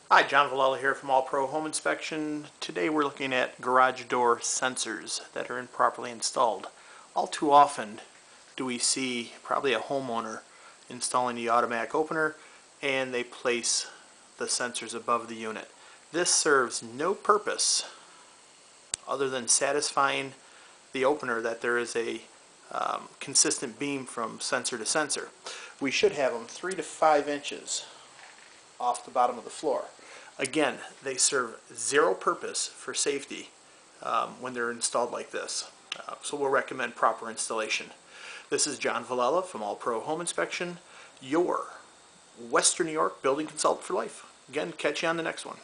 Hi, John Villella here from All Pro Home Inspection. Today we're looking at garage door sensors that are improperly installed. All too often do we see probably a homeowner installing the automatic opener and they place the sensors above the unit. This serves no purpose other than satisfying the opener that there is a consistent beam from sensor to sensor. We should have them 3 to 5 inches off the bottom of the floor. Again, they serve zero purpose for safety when they're installed like this. So we'll recommend proper installation. This is John Villella from All Pro Home Inspection, your Western New York building consultant for life. Again, catch you on the next one.